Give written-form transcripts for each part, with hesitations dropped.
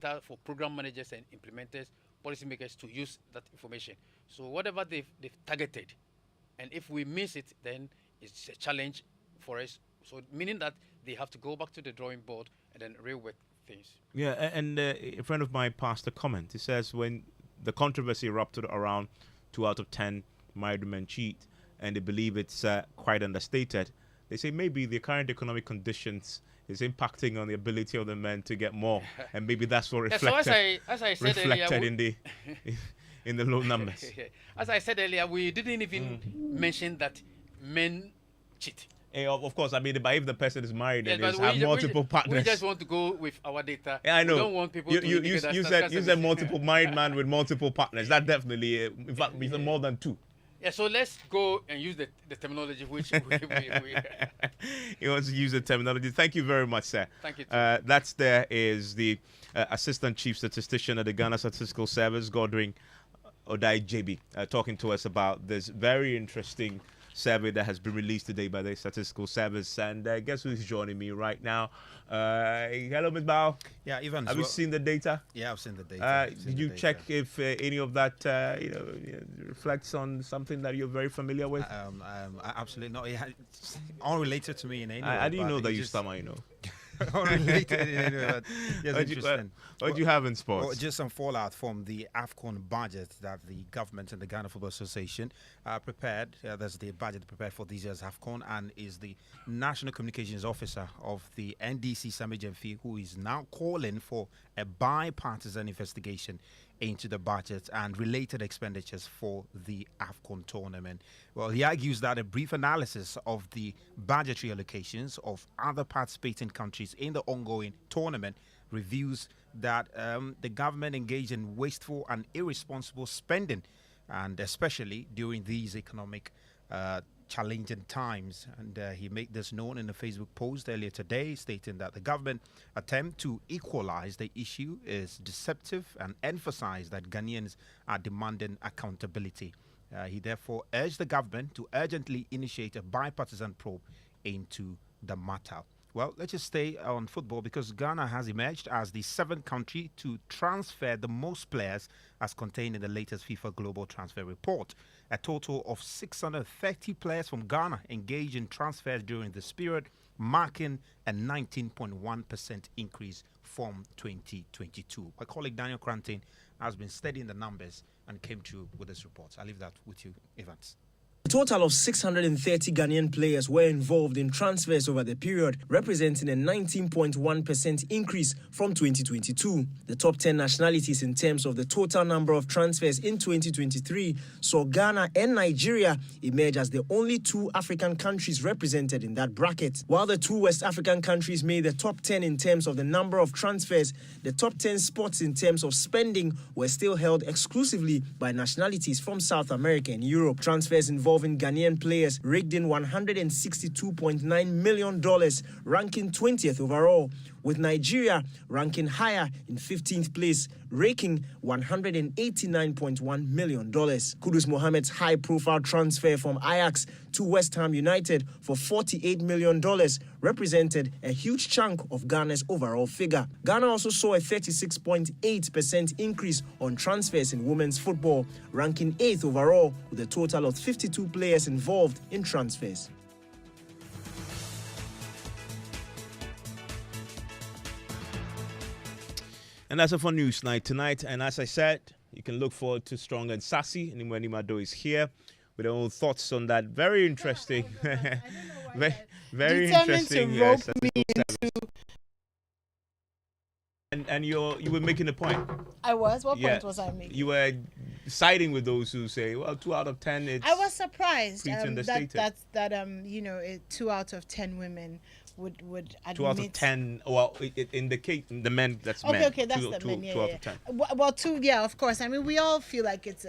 that for program managers and implementers, policymakers to use that information. So whatever they've targeted, and if we miss it, then it's a challenge for us. So meaning that they have to go back to the drawing board and then rework things. Yeah, and a friend of mine passed a comment. He says when the controversy erupted around 2 out of 10 married men cheat, and they believe it's quite understated, they say maybe the current economic conditions is impacting on the ability of the men to get more, and maybe that's what Yeah, so reflected as I said earlier, reflected in the in the low numbers. as I said earlier, we didn't even mention that men cheat. Of course, I mean, but if the person is married Yes, and but have multiple we partners, just want to go with our data. yeah, I know. We don't want people you, to you, indicate you, that you that's said you a said mistake. multiple married man with multiple partners. That definitely, in fact, it's more than two. Yeah, so let's go and use the terminology which we He wants to use the terminology. Thank you very much, sir. Thank you, too. That's there is the Assistant Chief Statistician at the Ghana Statistical Service, Godwin Odai JB, talking to us about this very interesting survey that has been released today by the Statistical Service. And guess who's joining me right now? Hello, Ms. Bao. Yeah, Evans. Have you seen the data? Yeah, I've seen the data. Did you check if any of that reflects on something that you're very familiar with? Absolutely not. It's unrelated to me in any way. I didn't but know that it you just- stammer, you know. Unrelated in any way. But yes, interesting. What do you have in sports? Well, just some fallout from the AFCON budget that the government and the Ghana Football Association prepared. That's the budget prepared for this year's AFCON, and is the National Communications Officer of the NDC, Sami Jemfi, who is now calling for a bipartisan investigation into the budget and related expenditures for the AFCON tournament. Well, he argues that a brief analysis of the budgetary allocations of other participating countries in the ongoing tournament reveals that the government engaged in wasteful and irresponsible spending, and especially during these economic challenging times. And he made this known in a Facebook post earlier today, stating that the government attempt to equalize the issue is deceptive and emphasized that Ghanaians are demanding accountability. He therefore urged the government to urgently initiate a bipartisan probe into the matter. Well, let's just stay on football, because Ghana has emerged as the seventh country to transfer the most players as contained in the latest FIFA Global Transfer Report. A total of 630 players from Ghana engaged in transfers during this period, marking a 19.1% increase from 2022. My colleague Daniel Cranton has been studying the numbers and came through with this report. I'll leave that with you, Evans. A total of 630 Ghanaian players were involved in transfers over the period, representing a 19.1% increase from 2022. The top 10 nationalities in terms of the total number of transfers in 2023 saw Ghana and Nigeria emerge as the only two African countries represented in that bracket. While the two West African countries made the top 10 in terms of the number of transfers, the top 10 spots in terms of spending were still held exclusively by nationalities from South America and Europe. Transfers involving Ghanaian players rigged in $162.9 million, ranking 20th overall, with Nigeria ranking higher in 15th place, raking $189.1 million. Kudus Mohamed's high-profile transfer from Ajax to West Ham United for $48 million represented a huge chunk of Ghana's overall figure. Ghana also saw a 36.8% increase on transfers in women's football, ranking 8th overall with a total of 52 players involved in transfers. And that's it for News Night tonight. And as I said, you can look forward to Strong and Sassy. Animwaa Anim-Addo is here with their own thoughts on that. Very interesting. Very interesting. To rope me into... And you were making a point. I was? What point was I making? You were siding with those who say, well, 2 out of 10, it's... I was surprised that 2 out of 10 women would admit... 2 out of 10, well, in the case, the men, that's men. Okay, that's the men, yeah. 2 out of 10. Well, 2, yeah, of course. I mean, we all feel like it's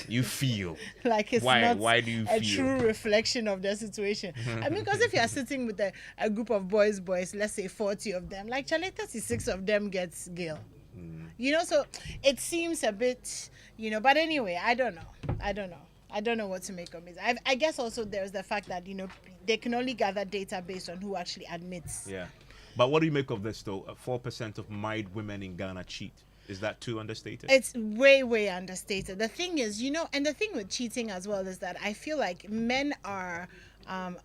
You feel. like it's why? not Why do you a feel? true reflection of the situation. I mean, because if you are sitting with a group of boys, let's say 40 of them, like Charlie, 36 of them gets Gale. You know, so it seems a bit, but anyway, I don't know what to make of it. I guess also there's the fact that, they can only gather data based on who actually admits. Yeah. But what do you make of this, though? 4% of married women in Ghana cheat. Is that too understated? It's way, way understated. The thing is, and the thing with cheating as well is that I feel like men are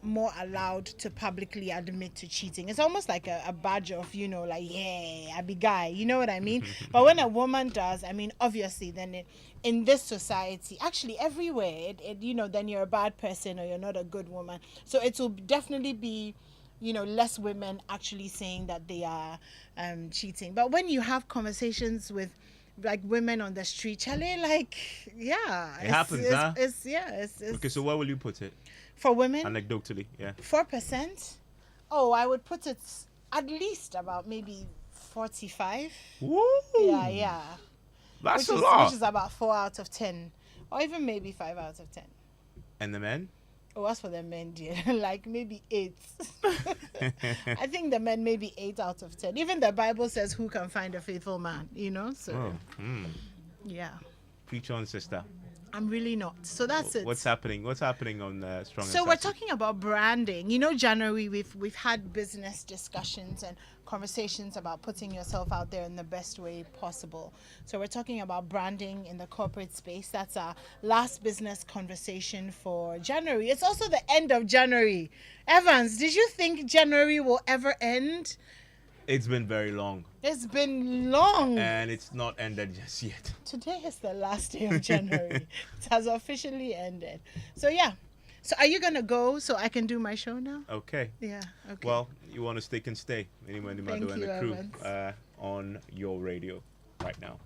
more allowed to publicly admit to cheating. It's almost like a badge of, like, yeah, I be guy. You know what I mean? But when a woman does, I mean, obviously, then in this society, actually everywhere, then you're a bad person or you're not a good woman. So it will definitely be, less women actually saying that they are cheating. But when you have conversations with like women on the street, Charlie, like, yeah, it happens, huh? It's Okay, so where will you put it? For women, Anecdotally, yeah. 4%. Oh, I would put it at least about maybe 45. Woo! Yeah. That's a lot. Which is about 4 out of 10, or even maybe 5 out of 10. And the men? Oh, as for the men, dear, like maybe 8. I think the men maybe 8 out of 10. Even the Bible says, "Who can find a faithful man?" So yeah. Preach on, sister. I'm really not. So that's it. What's happening? What's happening on Strong and So we're Sassy? talking about branding. January we've had business discussions and conversations about putting yourself out there in the best way possible. So we're talking about branding in the corporate space. That's our last business conversation for January. It's also the end of January. Evans, did you think January will ever end? It's been very long. It's been long. And it's not ended just yet. Today is the last day of January. It has officially ended. So yeah. So are you gonna go so I can do my show now? Okay. Yeah. Okay. Well, you want to stay can stay. Animwaa Anim-Addo and you, the crew Evans. on your radio right now.